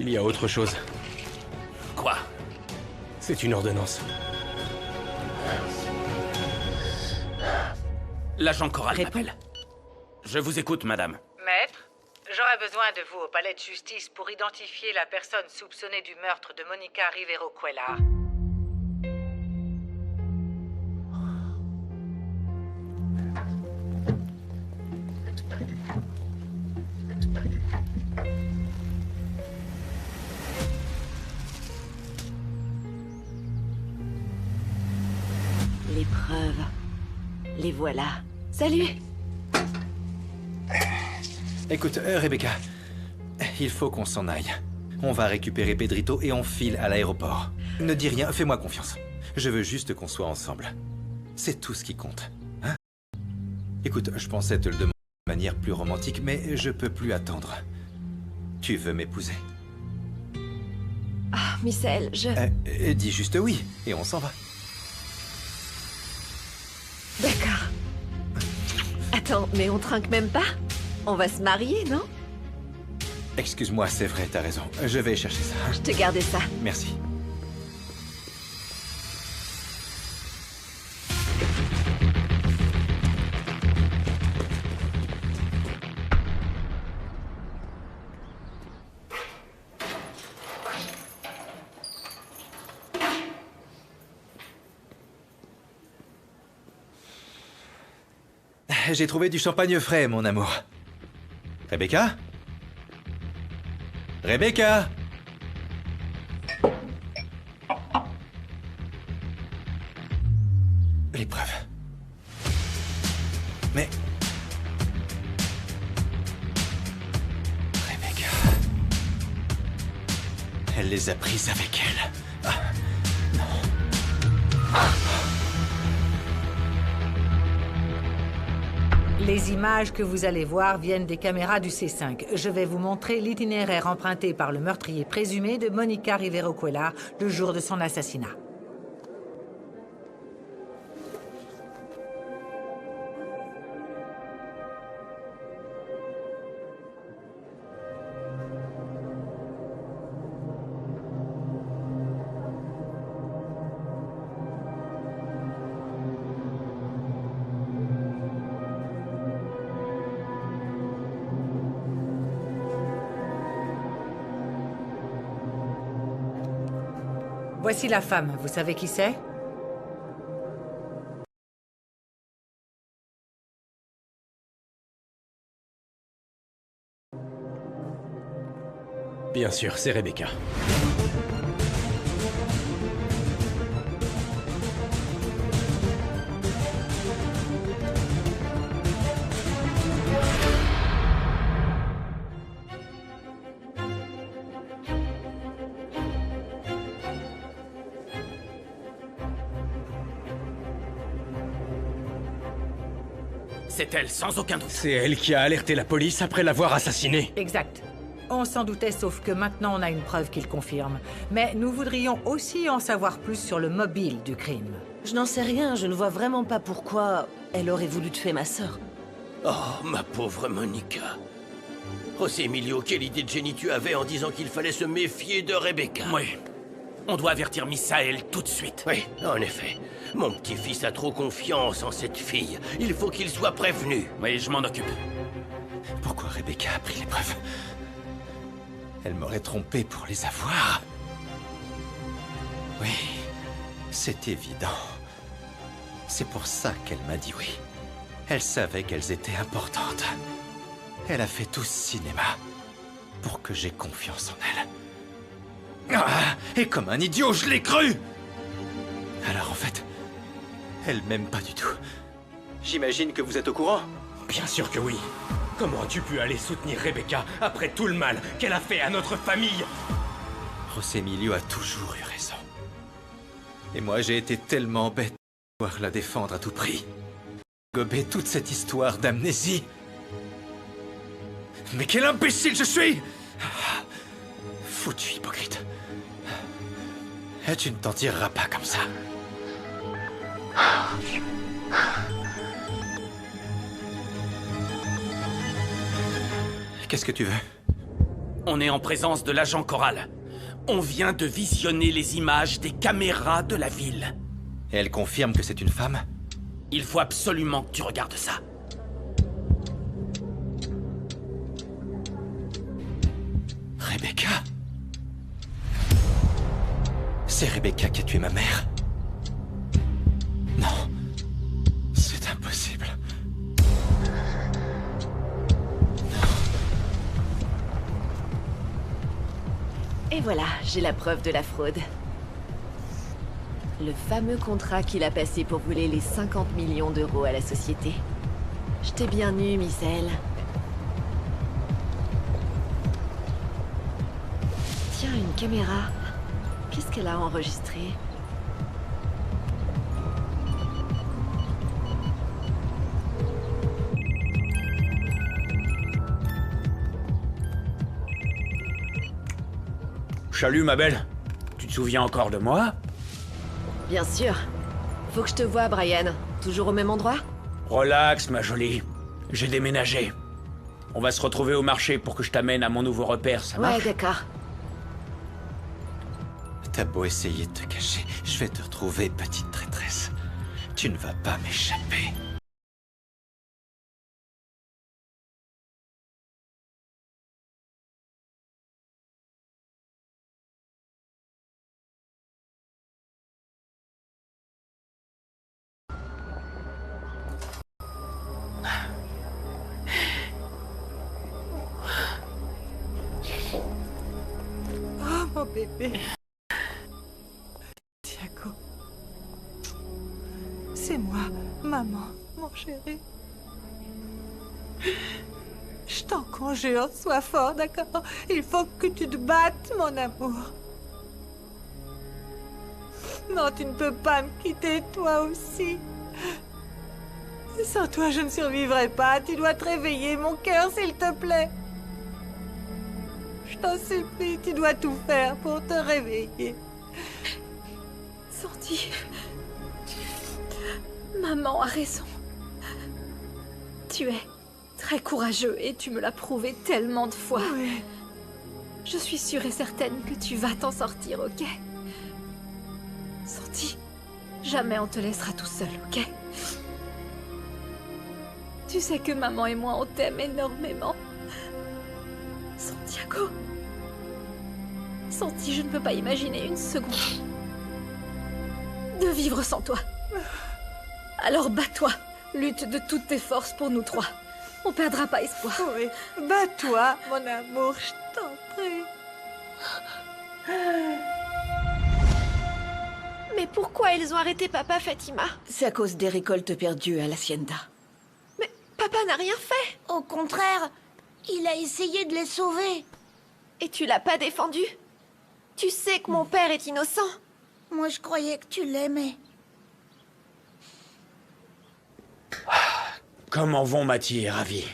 Il y a autre chose. Quoi? C'est une ordonnance. L'agent Corral Réponds. m'appelle. Je vous écoute, madame. Maître, j'aurais besoin de vous au palais de justice pour identifier la personne soupçonnée du meurtre de Monica Rivero Cuellar. Les preuves. Les voilà. Salut! Écoute, Rebecca, il faut qu'on s'en aille. On va récupérer Pedrito et on file à l'aéroport. Ne dis rien, fais-moi confiance. Je veux juste qu'on soit ensemble. C'est tout ce qui compte. Hein? Écoute, je pensais te le demander de manière plus romantique, mais je peux plus attendre. Tu veux m'épouser? Ah, Michel, Dis juste oui, et on s'en va. D'accord. Attends, mais on trinque même pas? On va se marier, non? Excuse-moi, c'est vrai, t'as raison. Je vais chercher ça. Je te gardais ça. Merci. J'ai trouvé du champagne frais, mon amour. Rebecca? Rebecca? Les preuves. Mais... Rebecca... Elle les a prises avec elle. Ah, non. Les images que vous allez voir viennent des caméras du C5. Je vais vous montrer l'itinéraire emprunté par le meurtrier présumé de Monica Rivero Cuellar le jour de son assassinat. Voici la femme, vous savez qui c'est? Bien sûr, c'est Rebecca. C'est elle, sans aucun doute. C'est elle qui a alerté la police après l'avoir assassinée. Exact. On s'en doutait, sauf que maintenant on a une preuve qui le confirme. Mais nous voudrions aussi en savoir plus sur le mobile du crime. Je n'en sais rien, je ne vois vraiment pas pourquoi elle aurait voulu tuer ma sœur. Oh, ma pauvre Monica. José Emilio, quelle idée de génie tu avais en disant qu'il fallait se méfier de Rebecca. Oui. On doit avertir Misael tout de suite. Oui, en effet. Mon petit-fils a trop confiance en cette fille. Il faut qu'il soit prévenu. Oui, je m'en occupe. Pourquoi Rebecca a pris les preuves? Elle m'aurait trompé pour les avoir. Oui, c'est évident. C'est pour ça qu'elle m'a dit oui. Elle savait qu'elles étaient importantes. Elle a fait tout ce cinéma pour que j'aie confiance en elle. Ah, et comme un idiot, je l'ai cru! Alors en fait, elle m'aime pas du tout. J'imagine que vous êtes au courant? Bien sûr que oui. Comment as-tu pu aller soutenir Rebecca après tout le mal qu'elle a fait à notre famille? José Emilio a toujours eu raison. Et moi, j'ai été tellement bête de pouvoir la défendre à tout prix. Gober toute cette histoire d'amnésie. Mais quel imbécile je suis! Foutu hypocrite. Et tu ne t'en tireras pas comme ça. Qu'est-ce que tu veux? On est en présence de l'agent Coral. On vient de visionner les images des caméras de la ville. Et elle confirme que c'est une femme? Il faut absolument que tu regardes ça. Rebecca? C'est Rebecca qui a tué ma mère? Non. C'est impossible. Et voilà, j'ai la preuve de la fraude. Le fameux contrat qu'il a passé pour voler les 50 millions d'euros à la société. Je t'ai bien eu, Misael. Tiens, une caméra. Qu'est-ce qu'elle a enregistré? Salut, ma belle. Tu te souviens encore de moi? Bien sûr. Faut que je te voie, Brian. Toujours au même endroit? Relax, ma jolie. J'ai déménagé. On va se retrouver au marché pour que je t'amène à mon nouveau repère, ça marche? Ouais, d'accord. T'as beau essayer de te cacher, je vais te retrouver, petite traîtresse. Tu ne vas pas m'échapper. Oh, mon bébé. Tiago. C'est moi, maman, mon chéri. Je t'en conjure, sois fort, d'accord? Il faut que tu te battes, mon amour. Non, tu ne peux pas me quitter, toi aussi. Sans toi, je ne survivrai pas. Tu dois te réveiller, mon cœur, s'il te plaît. Je t'en supplie, tu dois tout faire pour te réveiller. Sandy, maman a raison. Tu es très courageux et tu me l'as prouvé tellement de fois. Oui. Je suis sûre et certaine que tu vas t'en sortir, ok? Sandy, jamais on te laissera tout seul, ok? Tu sais que maman et moi, on t'aime énormément. Santiago. Sandy, je ne peux pas imaginer une seconde de vivre sans toi. Alors bats-toi. Lutte de toutes tes forces pour nous trois. On perdra pas espoir. Oui, bats-toi, mon amour, je t'en prie. Mais pourquoi ils ont arrêté papa, Fatima? C'est à cause des récoltes perdues à l'Hacienda. Mais papa n'a rien fait. Au contraire, il a essayé de les sauver. Et tu l'as pas défendu? Tu sais que mon père est innocent. Moi, je croyais que tu l'aimais. Comment vont Mathieu et Ravi?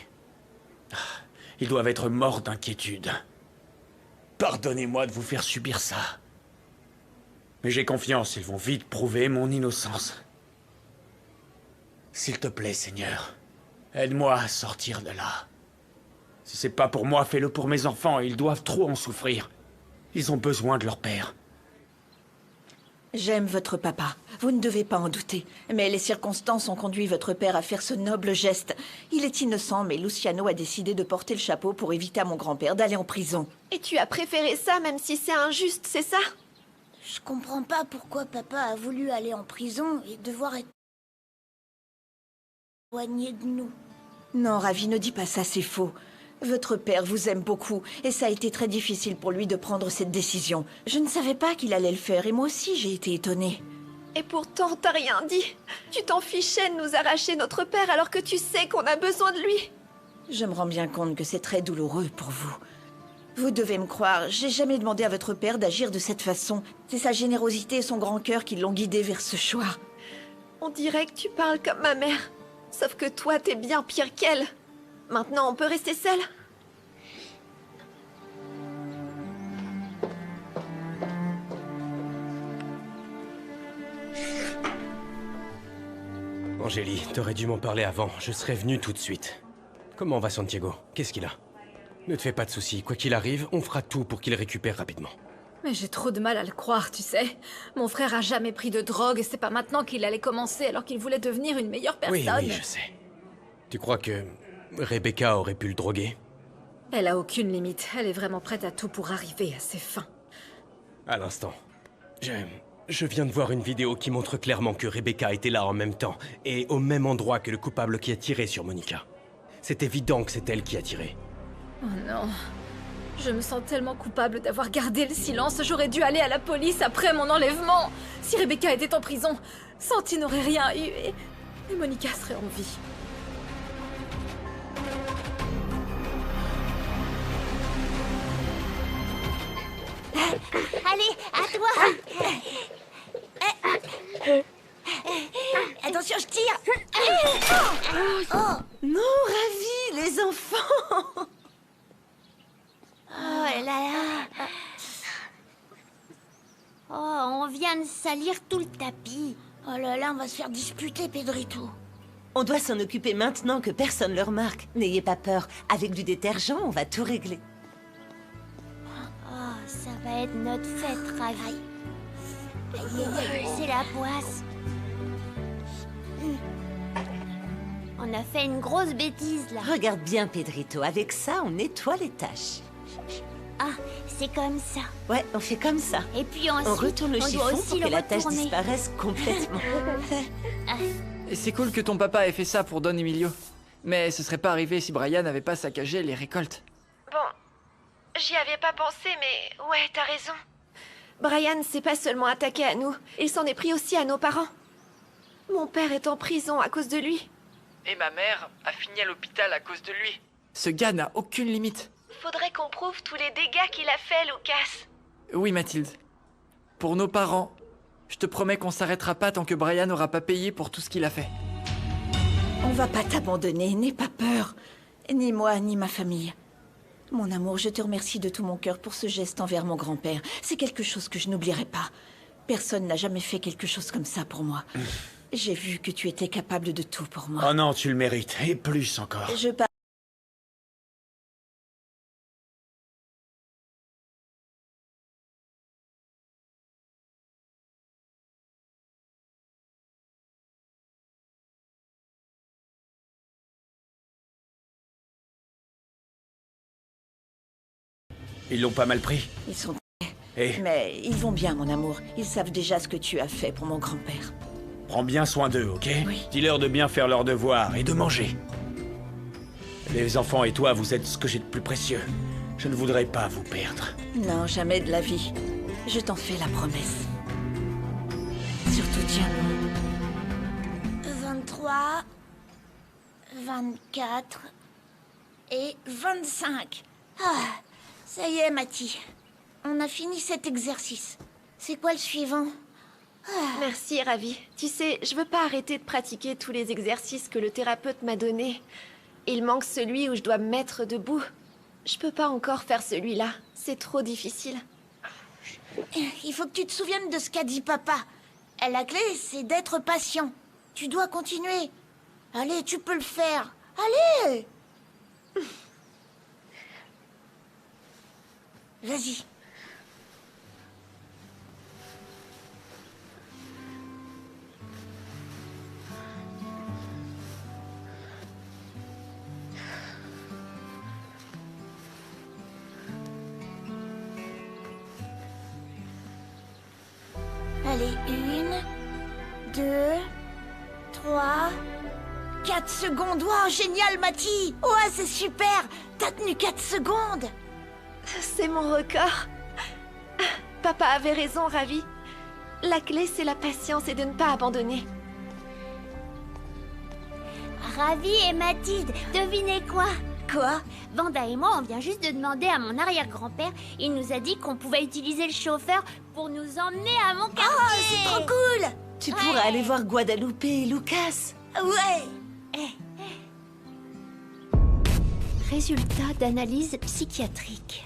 Ils doivent être morts d'inquiétude. Pardonnez-moi de vous faire subir ça. Mais j'ai confiance, ils vont vite prouver mon innocence. S'il te plaît, Seigneur, aide-moi à sortir de là. Si c'est pas pour moi, fais-le pour mes enfants, ils doivent trop en souffrir. Ils ont besoin de leur père. J'aime votre papa, vous ne devez pas en douter. Mais les circonstances ont conduit votre père à faire ce noble geste. Il est innocent, mais Luciano a décidé de porter le chapeau pour éviter à mon grand-père d'aller en prison. Et tu as préféré ça même si c'est injuste, c'est ça? Je comprends pas pourquoi papa a voulu aller en prison et devoir être éloigné de nous. Non, Ravi, ne dis pas ça, c'est faux. Votre père vous aime beaucoup, et ça a été très difficile pour lui de prendre cette décision. Je ne savais pas qu'il allait le faire, et moi aussi j'ai été étonnée. Et pourtant, t'as rien dit. Tu t'en fichais de nous arracher notre père alors que tu sais qu'on a besoin de lui. Je me rends bien compte que c'est très douloureux pour vous. Vous devez me croire, j'ai jamais demandé à votre père d'agir de cette façon. C'est sa générosité et son grand cœur qui l'ont guidé vers ce choix. On dirait que tu parles comme ma mère. Sauf que toi, t'es bien pire qu'elle. Maintenant, on peut rester seul? Angélie, t'aurais dû m'en parler avant. Je serais venu tout de suite. Comment va Santiago? Qu'est-ce qu'il a? Ne te fais pas de soucis, quoi qu'il arrive, on fera tout pour qu'il récupère rapidement. Mais j'ai trop de mal à le croire, tu sais. Mon frère a jamais pris de drogue et c'est pas maintenant qu'il allait commencer alors qu'il voulait devenir une meilleure personne. Oui, je sais. Tu crois que Rebecca aurait pu le droguer? Elle a aucune limite. Elle est vraiment prête à tout pour arriver à ses fins. À l'instant. Je viens de voir une vidéo qui montre clairement que Rebecca était là en même temps et au même endroit que le coupable qui a tiré sur Monica. C'est évident que c'est elle qui a tiré. Oh non. Je me sens tellement coupable d'avoir gardé le silence. J'aurais dû aller à la police après mon enlèvement. Si Rebecca était en prison, Santi n'aurait rien eu et Monica serait en vie. Allez, à toi. Attention, je tire. Non, Ravi, les enfants. Oh là là. Oh, on vient de salir tout le tapis. Oh là là, on va se faire disputer, Pedrito. On doit s'en occuper maintenant que personne ne le remarque. N'ayez pas peur. Avec du détergent, on va tout régler. Oh, ça va être notre fête, Ravi. C'est la poisse. On a fait une grosse bêtise, là. Regarde bien, Pedrito. Avec ça, on nettoie les taches. Ah, c'est comme ça. Ouais, on fait comme ça. Et puis ensuite, on retourne le doit chiffon aussi pour que le la tache retourner. disparaisse complètement. Et c'est cool que ton papa ait fait ça pour Don Emilio. Mais ce serait pas arrivé si Brian n'avait pas saccagé les récoltes. Bon, j'y avais pas pensé, mais ouais, t'as raison. Brian s'est pas seulement attaqué à nous, il s'en est pris aussi à nos parents. Mon père est en prison à cause de lui. Et ma mère a fini à l'hôpital à cause de lui. Ce gars n'a aucune limite. Faudrait qu'on prouve tous les dégâts qu'il a fait, Lucas. Oui, Mathilde. Pour nos parents, je te promets qu'on s'arrêtera pas tant que Brian n'aura pas payé pour tout ce qu'il a fait. On va pas t'abandonner, n'aie pas peur. Ni moi, ni ma famille. Mon amour, je te remercie de tout mon cœur pour ce geste envers mon grand-père. C'est quelque chose que je n'oublierai pas. Personne n'a jamais fait quelque chose comme ça pour moi. J'ai vu que tu étais capable de tout pour moi. Oh non, tu le mérites. Et plus encore. Je pars. Ils l'ont pas mal pris. Ils sont... Et Mais ils vont bien, mon amour. Ils savent déjà ce que tu as fait pour mon grand-père. prends bien soin d'eux, ok? Oui. Dis-leur de bien faire leurs devoirs et de manger. Les enfants et toi, vous êtes ce que j'ai de plus précieux. Je ne voudrais pas vous perdre. Non, jamais de la vie. Je t'en fais la promesse. Surtout tiens-moi. 23, 24 et 25. Ah, ça y est, Mathie. On a fini cet exercice. C'est quoi le suivant? Merci, Ravi. Tu sais, je veux pas arrêter de pratiquer tous les exercices que le thérapeute m'a donnés. Il manque celui où je dois me mettre debout. Je peux pas encore faire celui-là. C'est trop difficile. Il faut que tu te souviennes de ce qu'a dit papa. Et la clé, c'est d'être patient. Tu dois continuer. Allez, tu peux le faire. Allez! Vas-y. Allez, 1, 2, 3, 4 secondes. Wow, génial, Mathie. Ouais, c'est super. T'as tenu 4 secondes. C'est mon record. Papa avait raison, Ravi. La clé, c'est la patience et de ne pas abandonner. Ravi et Mathilde, devinez quoi? Quoi? Vanda et moi, on vient juste de demander à mon arrière-grand-père. Il nous a dit qu'on pouvait utiliser le chauffeur pour nous emmener à mon quartier. Oh, c'est trop cool! Tu Ouais. pourras aller voir Guadalupe et Lucas. Ouais. Résultat d'analyse psychiatrique.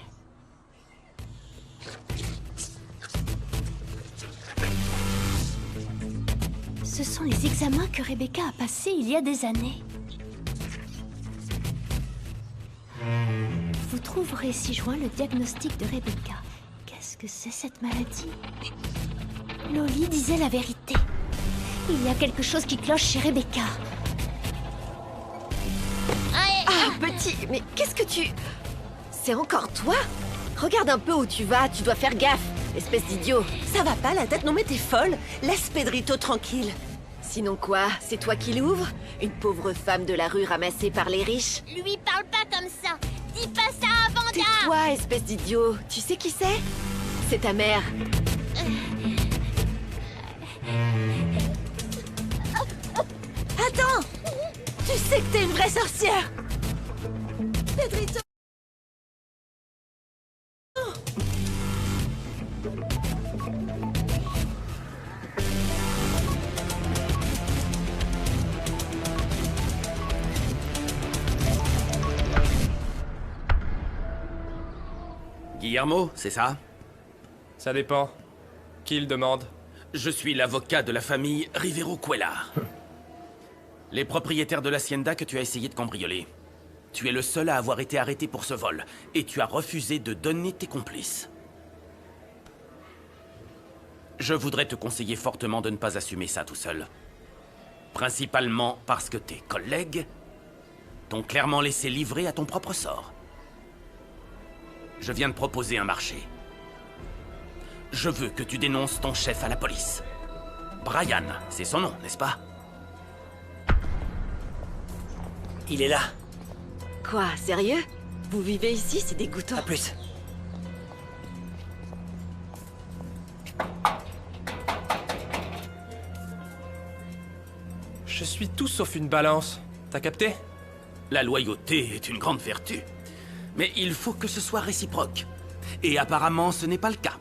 Ce sont les examens que Rebecca a passés il y a des années. Vous trouverez ci-joint le diagnostic de Rebecca. Qu'est-ce que c'est cette maladie? Loli disait la vérité. Il y a quelque chose qui cloche chez Rebecca. Ah, petit, mais qu'est-ce que tu... C'est encore toi? Regarde un peu où tu vas, tu dois faire gaffe, espèce d'idiot. Ça va pas la tête? Non mais t'es folle. Laisse Pedrito tranquille. Sinon quoi? C'est toi qui l'ouvres? Une pauvre femme de la rue ramassée par les riches? Lui parle pas comme ça. Dis pas ça à Vanda. Tais-toi, espèce d'idiot. Tu sais qui c'est? C'est ta mère. Attends! Tu sais que t'es une vraie sorcière! Pedrito! Guillermo, c'est ça? Ça dépend. Qui le demande? Je suis l'avocat de la famille Rivero Cuellar. Les propriétaires de l'hacienda que tu as essayé de cambrioler. Tu es le seul à avoir été arrêté pour ce vol, et tu as refusé de donner tes complices. Je voudrais te conseiller fortement de ne pas assumer ça tout seul. Principalement parce que tes collègues t'ont clairement laissé livrer à ton propre sort. Je viens de proposer un marché. Je veux que tu dénonces ton chef à la police. Brian, c'est son nom, n'est-ce pas? Il est là. Quoi, sérieux? Vous vivez ici, c'est dégoûtant. À plus. Je suis tout sauf une balance. T'as capté? La loyauté est une grande vertu. Mais il faut que ce soit réciproque. Et apparemment, ce n'est pas le cas.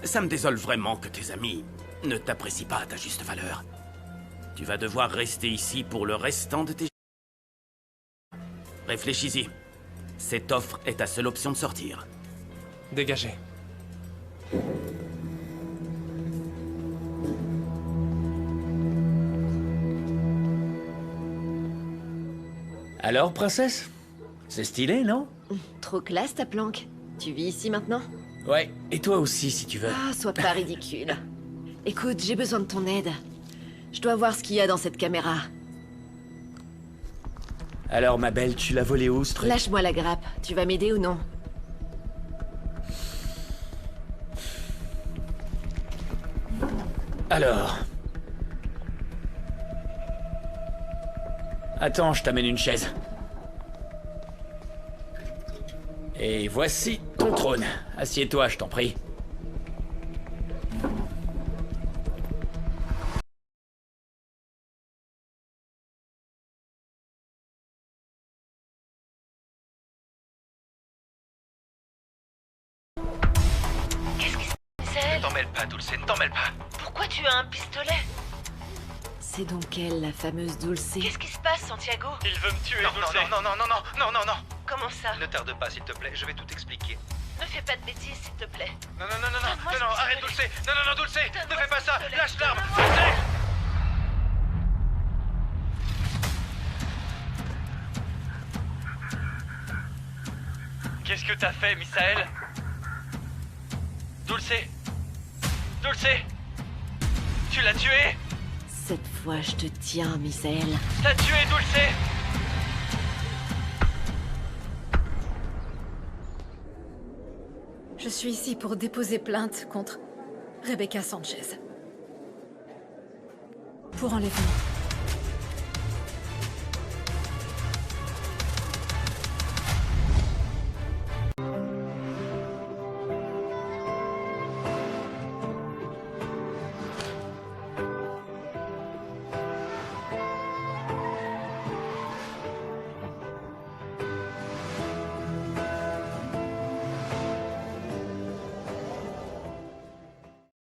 Ça me désole vraiment que tes amis ne t'apprécient pas à ta juste valeur. Tu vas devoir rester ici pour le restant de tes... Réfléchis-y. Cette offre est ta seule option de sortir. Dégagez. Alors, princesse? C'est stylé, non? Trop classe ta planque. Tu vis ici maintenant? Ouais, et toi aussi, si tu veux. Ah, sois pas ridicule. Écoute, j'ai besoin de ton aide. Je dois voir ce qu'il y a dans cette caméra. Alors, ma belle, tu l'as volé où, ce truc? Lâche-moi la grappe. Tu vas m'aider ou non? Alors... Attends, je t'amène une chaise. Et voici ton trône. Assieds-toi, je t'en prie. Qu'est-ce qui c'est? Ne t'en mêle pas, Dulce, ne t'en mêle pas. Pourquoi tu as un pistolet? C'est donc elle, la fameuse Dulce. Qu'est-ce qui se passe, Santiago? Il veut me tuer, Non, Dulce. non. Comment ça? Ne tarde pas, s'il te plaît, je vais tout expliquer. Ne fais pas de bêtises, s'il te plaît. Non, Donne-moi ce arrête, pistolet. Dulce. Non, Dulce, ne Donne-moi fais pas ce ça. pistolet. Lâche l'arme, Donne-moi. Dulce. Qu'est-ce que t'as fait, Misaël? Dulce! Dulce! Tu l'as tué? Cette fois, je te tiens, Misaël. T'as tué Dulce! Je suis ici pour déposer plainte contre Rebecca Sanchez. Pour enlèvement.